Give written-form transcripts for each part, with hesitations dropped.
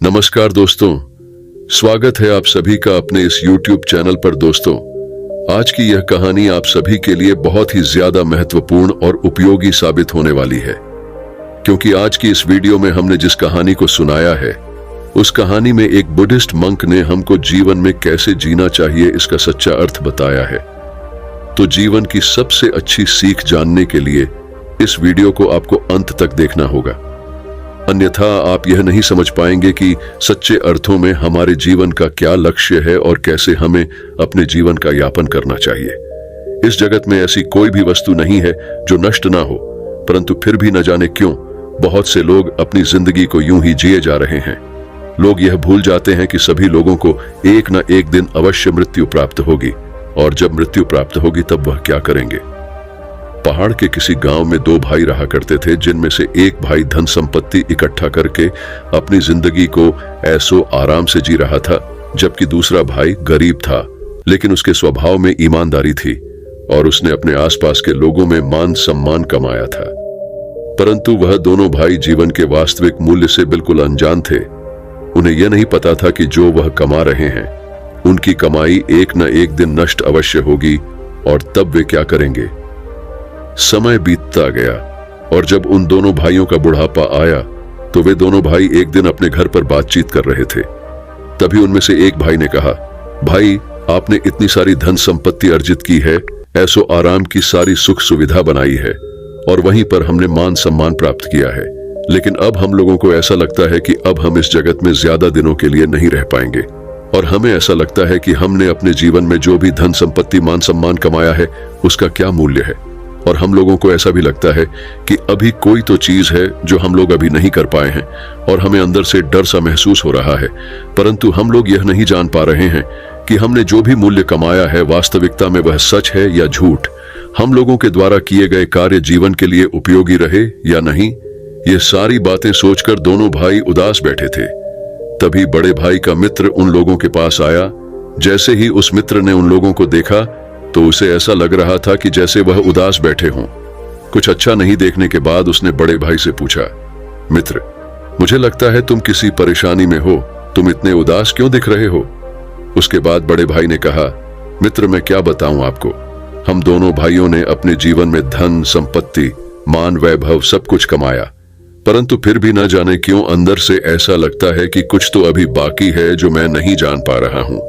नमस्कार दोस्तों, स्वागत है आप सभी का अपने इस YouTube चैनल पर। दोस्तों, आज की यह कहानी आप सभी के लिए बहुत ही ज्यादा महत्वपूर्ण और उपयोगी साबित होने वाली है, क्योंकि आज की इस वीडियो में हमने जिस कहानी को सुनाया है, उस कहानी में एक बुद्धिस्ट मंक ने हमको जीवन में कैसे जीना चाहिए इसका सच्चा अर्थ बताया है। तो जीवन की सबसे अच्छी सीख जानने के लिए इस वीडियो को आपको अंत तक देखना होगा, अन्यथा आप यह नहीं समझ पाएंगे कि सच्चे अर्थों में हमारे जीवन का क्या लक्ष्य है और कैसे हमें अपने जीवन का यापन करना चाहिए। इस जगत में ऐसी कोई भी वस्तु नहीं है जो नष्ट ना हो, परंतु फिर भी न जाने क्यों बहुत से लोग अपनी जिंदगी को यूं ही जिए जा रहे हैं। लोग यह भूल जाते हैं कि सभी लोगों को एक न एक दिन अवश्य मृत्यु प्राप्त होगी, और जब मृत्यु प्राप्त होगी तब वह क्या करेंगे। पहाड़ के किसी गांव में दो भाई रहा करते थे, जिनमें से एक भाई धन संपत्ति इकट्ठा करके अपनी जिंदगी को ऐसो आराम से जी रहा था, जबकि दूसरा भाई गरीब था, लेकिन उसके स्वभाव में ईमानदारी थी और उसने अपने आसपास के लोगों में मान सम्मान कमाया था। परंतु वह दोनों भाई जीवन के वास्तविक मूल्य से बिल्कुल अनजान थे। उन्हें यह नहीं पता था कि जो वह कमा रहे हैं, उनकी कमाई एक न एक दिन नष्ट अवश्य होगी, और तब वे क्या करेंगे। समय बीतता गया और जब उन दोनों भाइयों का बुढ़ापा आया तो वे दोनों भाई एक दिन अपने घर पर बातचीत कर रहे थे। तभी उनमें से एक भाई ने कहा, भाई, आपने इतनी सारी धन संपत्ति अर्जित की है, ऐसो आराम की सारी सुख सुविधा बनाई है, और वहीं पर हमने मान सम्मान प्राप्त किया है, लेकिन अब हम लोगों को ऐसा लगता है कि अब हम इस जगत में ज्यादा दिनों के लिए नहीं रह पाएंगे, और हमें ऐसा लगता है कि हमने अपने जीवन में जो भी धन संपत्ति मान सम्मान कमाया है उसका क्या मूल्य है। और हम लोगों को ऐसा भी लगता है कि अभी कोई तो चीज है जो हम लोग अभी नहीं कर पाए हैं, और हमें अंदर से डर सा महसूस हो रहा है। परंतु हम लोग यह नहीं जान पा रहे हैं कि हमने जो भी मूल्य कमाया है वास्तविकता में वह सच है या झूठ। हम लोगों के द्वारा किए गए कार्य जीवन के लिए उपयोगी रहे या नहीं। ये सारी बातें सोचकर दोनों भाई उदास बैठे थे। तभी बड़े भाई का मित्र उन लोगों के पास आया। जैसे ही उस मित्र ने उन लोगों को देखा तो उसे ऐसा लग रहा था कि जैसे वह उदास बैठे हों। कुछ अच्छा नहीं देखने के बाद उसने बड़े भाई से पूछा, मित्र, मुझे लगता है तुम किसी परेशानी में हो, तुम इतने उदास क्यों दिख रहे हो। उसके बाद बड़े भाई ने कहा, मित्र, मैं क्या बताऊं आपको, हम दोनों भाइयों ने अपने जीवन में धन संपत्ति मान वैभव सब कुछ कमाया, परंतु फिर भी न जाने क्यों अंदर से ऐसा लगता है कि कुछ तो अभी बाकी है जो मैं नहीं जान पा रहा हूं।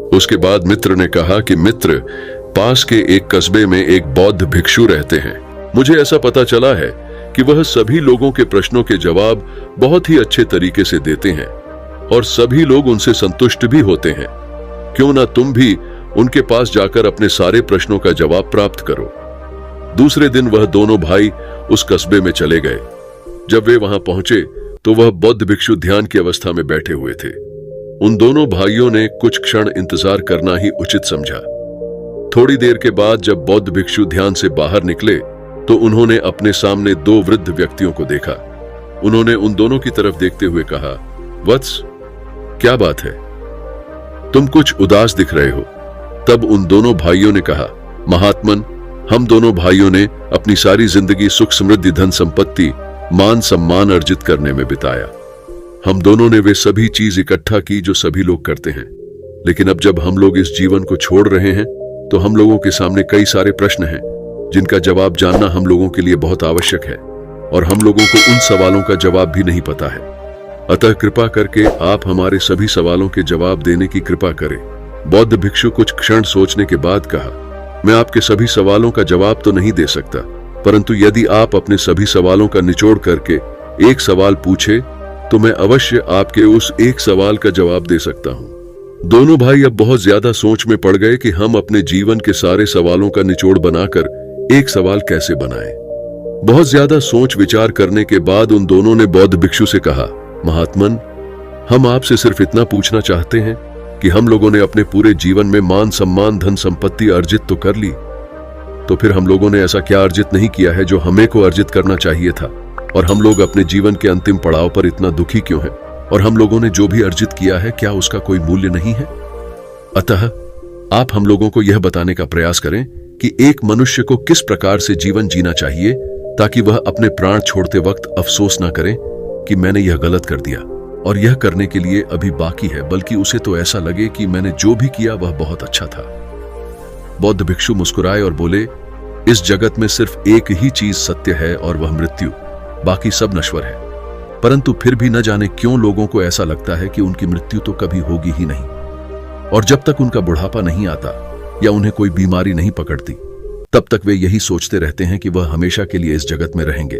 उसके बाद मित्र ने कहा कि मित्र, पास के एक कस्बे में एक बौद्ध भिक्षु रहते हैं। मुझे ऐसा पता चला है कि वह सभी लोगों के प्रश्नों के जवाब बहुत ही अच्छे तरीके से देते हैं और सभी लोग उनसे संतुष्ट भी होते हैं। क्यों ना तुम भी उनके पास जाकर अपने सारे प्रश्नों का जवाब प्राप्त करो। दूसरे दिन वह दोनों भाई उस कस्बे में चले गए। जब वे वहां पहुंचे तो वह बौद्ध भिक्षु ध्यान की अवस्था में बैठे हुए थे। उन दोनों भाइयों ने कुछ क्षण इंतजार करना ही उचित समझा। थोड़ी देर के बाद जब बौद्ध भिक्षु ध्यान से बाहर निकले तो उन्होंने अपने सामने दो वृद्ध व्यक्तियों को देखा। उन्होंने उन दोनों की तरफ देखते हुए कहा, वत्स, क्या बात है, तुम कुछ उदास दिख रहे हो। तब उन दोनों भाइयों ने कहा, महात्मन, हम दोनों भाइयों ने अपनी सारी जिंदगी सुख समृद्धि धन संपत्ति मान सम्मान अर्जित करने में बिताया। हम दोनों ने वे सभी चीज इकट्ठा की जो सभी लोग करते हैं, लेकिन अब जब हम लोग इस जीवन को छोड़ रहे हैं तो हम लोगों के सामने कई सारे प्रश्न हैं जिनका जवाब जानना हम लोगों के लिए बहुत आवश्यक है, और हम लोगों को उन सवालों का जवाब भी नहीं पता है। अतः कृपा करके आप हमारे सभी सवालों के जवाब देने की कृपा करें। बौद्ध भिक्षु कुछ क्षण सोचने के बाद कहा, मैं आपके सभी सवालों का जवाब तो नहीं दे सकता, परंतु यदि आप अपने सभी सवालों का निचोड़ करके एक सवाल पूछे तो मैं अवश्य आपके उस एक सवाल का जवाब दे सकता हूं। दोनों भाई अब बहुत ज्यादा सोच में पड़ गए कि हम अपने जीवन के सारे सवालों का निचोड़ बनाकर एक सवाल कैसे बनाएं। बहुत ज्यादा सोच विचार करने के बाद उन दोनों ने बौद्ध भिक्षु से कहा, महात्मन, हम आपसे सिर्फ इतना पूछना चाहते हैं कि हम लोगों ने अपने पूरे जीवन में मान सम्मान धन संपत्ति अर्जित तो कर ली, तो फिर हम लोगों ने ऐसा क्या अर्जित नहीं किया है जो हमें को अर्जित करना चाहिए था, और हम लोग अपने जीवन के अंतिम पड़ाव पर इतना दुखी क्यों हैं, और हम लोगों ने जो भी अर्जित किया है क्या उसका कोई मूल्य नहीं है। अतः आप हम लोगों को यह बताने का प्रयास करें कि एक मनुष्य को किस प्रकार से जीवन जीना चाहिए ताकि वह अपने प्राण छोड़ते वक्त अफसोस ना करे कि मैंने यह गलत कर दिया, और यह करने के लिए अभी बाकी है, बल्कि उसे तो ऐसा लगे कि मैंने जो भी किया वह बहुत अच्छा था। बौद्ध भिक्षु मुस्कुराए और बोले, इस जगत में सिर्फ एक ही चीज सत्य है और वह मृत्यु, बाकी सब नश्वर है। परंतु फिर भी न जाने क्यों लोगों को ऐसा लगता है कि उनकी मृत्यु तो कभी होगी ही नहीं, और जब तक उनका बुढ़ापा नहीं आता या उन्हें कोई बीमारी नहीं पकड़ती, तब तक वे यही सोचते रहते हैं कि वह हमेशा के लिए इस जगत में रहेंगे।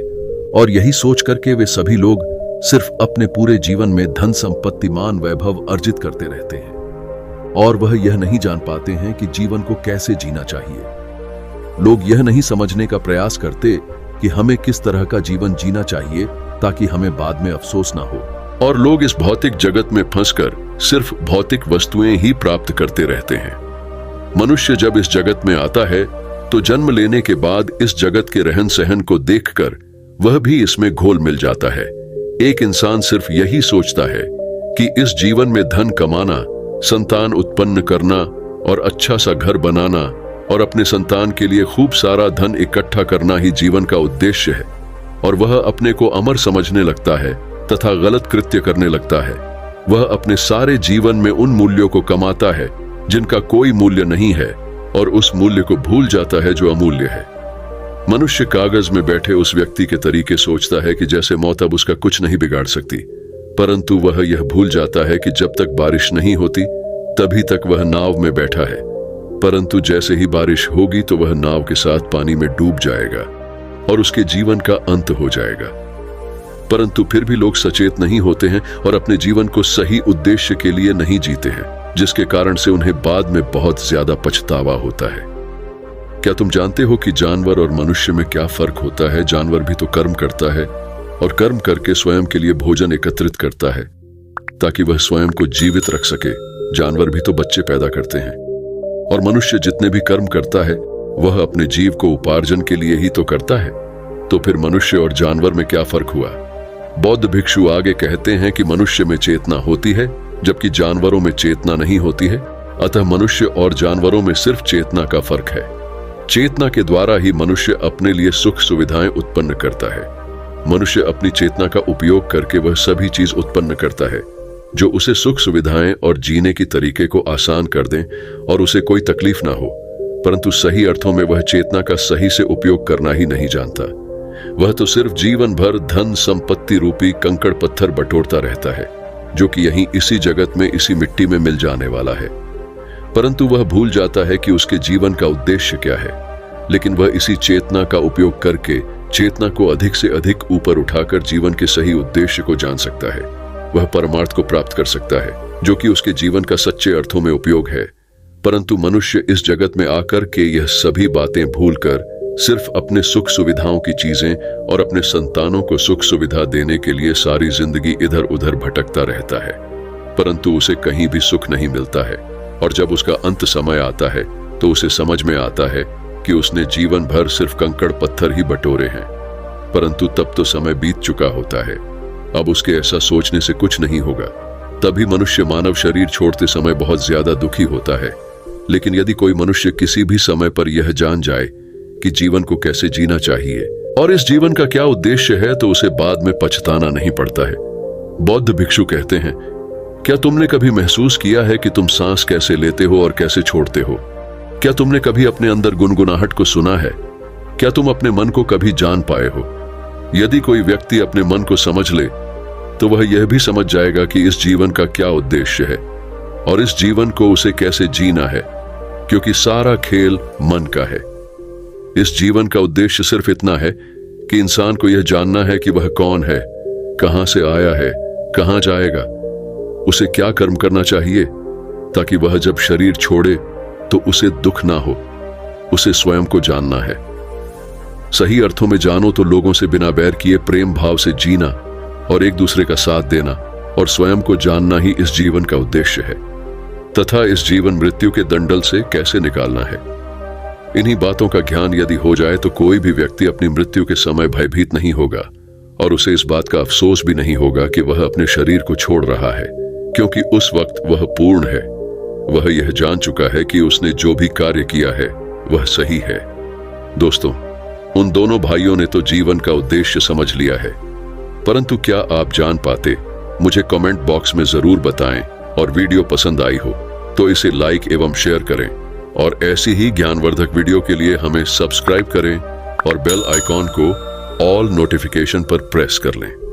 और यही सोच करके वे सभी लोग सिर्फ अपने पूरे जीवन में धन संपत्ति मान वैभव अर्जित करते रहते हैं, और वह यह नहीं जान पाते हैं कि जीवन को कैसे जीना चाहिए। लोग यह नहीं समझने का प्रयास करते कि हमें किस तरह का जीवन जीना चाहिए ताकि हमें बाद में अफसोस ना हो। और लोग इस भौतिक जगत में फंसकर सिर्फ भौतिक वस्तुएं ही प्राप्त करते रहते हैं। मनुष्य जब इस जगत में आता है तो जन्म लेने के बाद इस जगत के रहन सहन को देखकर वह भी इसमें घोल मिल जाता है। एक इंसान सिर्फ यही सोचता है कि इस जीवन में धन कमाना, संतान उत्पन्न करना और अच्छा सा घर बनाना और अपने संतान के लिए खूब सारा धन इकट्ठा करना ही जीवन का उद्देश्य है, और वह अपने को अमर समझने लगता है तथा गलत कृत्य करने लगता है। वह अपने सारे जीवन में उन मूल्यों को कमाता है जिनका कोई मूल्य नहीं है, और उस मूल्य को भूल जाता है जो अमूल्य है। मनुष्य कागज में बैठे उस व्यक्ति के तरीके सोचता है कि जैसे मौत अब उसका कुछ नहीं बिगाड़ सकती, परंतु वह यह भूल जाता है कि जब तक बारिश नहीं होती तभी तक वह नाव में बैठा है, परंतु जैसे ही बारिश होगी तो वह नाव के साथ पानी में डूब जाएगा और उसके जीवन का अंत हो जाएगा। परंतु फिर भी लोग सचेत नहीं होते हैं और अपने जीवन को सही उद्देश्य के लिए नहीं जीते हैं, जिसके कारण से उन्हें बाद में बहुत ज्यादा पछतावा होता है। क्या तुम जानते हो कि जानवर और मनुष्य में क्या फर्क होता है? जानवर भी तो कर्म करता है और कर्म करके स्वयं के लिए भोजन एकत्रित करता है ताकि वह स्वयं को जीवित रख सके। जानवर भी तो बच्चे पैदा करते हैं, और मनुष्य जितने भी कर्म करता है वह अपने जीव को उपार्जन के लिए ही तो करता है। तो फिर मनुष्य और जानवर में क्या फर्क हुआ? बौद्ध भिक्षु आगे कहते हैं कि मनुष्य में चेतना होती है जबकि जानवरों में चेतना नहीं होती है। अतः मनुष्य और जानवरों में सिर्फ चेतना का फर्क है। चेतना के द्वारा ही मनुष्य अपने लिए सुख सुविधाएं उत्पन्न करता है। मनुष्य अपनी चेतना का उपयोग करके वह सभी चीज उत्पन्न करता है जो उसे सुख सुविधाएं और जीने की तरीके को आसान कर दें और उसे कोई तकलीफ ना हो, परंतु सही अर्थों में वह चेतना का सही से उपयोग करना ही नहीं जानता। वह तो सिर्फ जीवन भर धन संपत्ति रूपी कंकड़ पत्थर बटोरता रहता है, जो कि यहीं इसी जगत में इसी मिट्टी में मिल जाने वाला है। परंतु वह भूल जाता है कि उसके जीवन का उद्देश्य क्या है। लेकिन वह इसी चेतना का उपयोग करके चेतना को अधिक से अधिक ऊपर उठाकर जीवन के सही उद्देश्य को जान सकता है। वह परमार्थ को प्राप्त कर सकता है, जो कि उसके जीवन का सच्चे अर्थों में उपयोग है। परंतु मनुष्य इस जगत में आकर के यह सभी बातें भूलकर सिर्फ अपने सुख सुविधाओं की चीजें और अपने संतानों को सुख सुविधा देने के लिए सारी जिंदगी इधर उधर भटकता रहता है, परंतु उसे कहीं भी सुख नहीं मिलता है। और जब उसका अंत समय आता है तो उसे समझ में आता है कि उसने जीवन भर सिर्फ कंकड़ पत्थर ही बटोरे हैं, परंतु तब तो समय बीत चुका होता है। अब उसके ऐसा सोचने से कुछ नहीं होगा। तभी मनुष्य मानव शरीर छोड़ते समय बहुत ज्यादा दुखी होता है। लेकिन यदि कोई मनुष्य किसी भी समय पर यह जान जाए कि जीवन को कैसे जीना चाहिए और इस जीवन का क्या उद्देश्य है, तो उसे बाद में पछताना नहीं पड़ता है। बौद्ध भिक्षु कहते हैं, क्या तुमने कभी महसूस किया है कि तुम सांस कैसे लेते हो और कैसे छोड़ते हो? क्या तुमने कभी अपने अंदर गुनगुनाहट को सुना है? क्या तुम अपने मन को कभी जान पाए हो? यदि कोई व्यक्ति अपने मन को समझ ले तो वह यह भी समझ जाएगा कि इस जीवन का क्या उद्देश्य है और इस जीवन को उसे कैसे जीना है, क्योंकि सारा खेल मन का है। इस जीवन का उद्देश्य सिर्फ इतना है कि इंसान को यह जानना है कि वह कौन है, कहां से आया है, कहां जाएगा, उसे क्या कर्म करना चाहिए, ताकि वह जब शरीर छोड़े तो उसे दुख ना हो। उसे स्वयं को जानना है। सही अर्थों में जानो तो लोगों से बिना बैर किए प्रेम भाव से जीना और एक दूसरे का साथ देना और स्वयं को जानना ही इस जीवन का उद्देश्य है, तथा इस जीवन मृत्यु के दंडल से कैसे निकालना है। इन्हीं बातों का ज्ञान यदि हो जाए तो कोई भी व्यक्ति अपनी मृत्यु के समय भयभीत नहीं होगा और उसे इस बात का अफसोस भी नहीं होगा कि वह अपने शरीर को छोड़ रहा है, क्योंकि उस वक्त वह पूर्ण है। वह यह जान चुका है कि उसने जो भी कार्य किया है वह सही है। दोस्तों, उन दोनों भाइयों ने तो जीवन का उद्देश्य समझ लिया है, परंतु क्या आप जान पाते मुझे कमेंट बॉक्स में जरूर बताएं और वीडियो पसंद आई हो तो इसे लाइक एवं शेयर करें और ऐसी ही ज्ञानवर्धक वीडियो के लिए हमें सब्सक्राइब करें और बेल आइकॉन को ऑल नोटिफिकेशन पर प्रेस कर लें।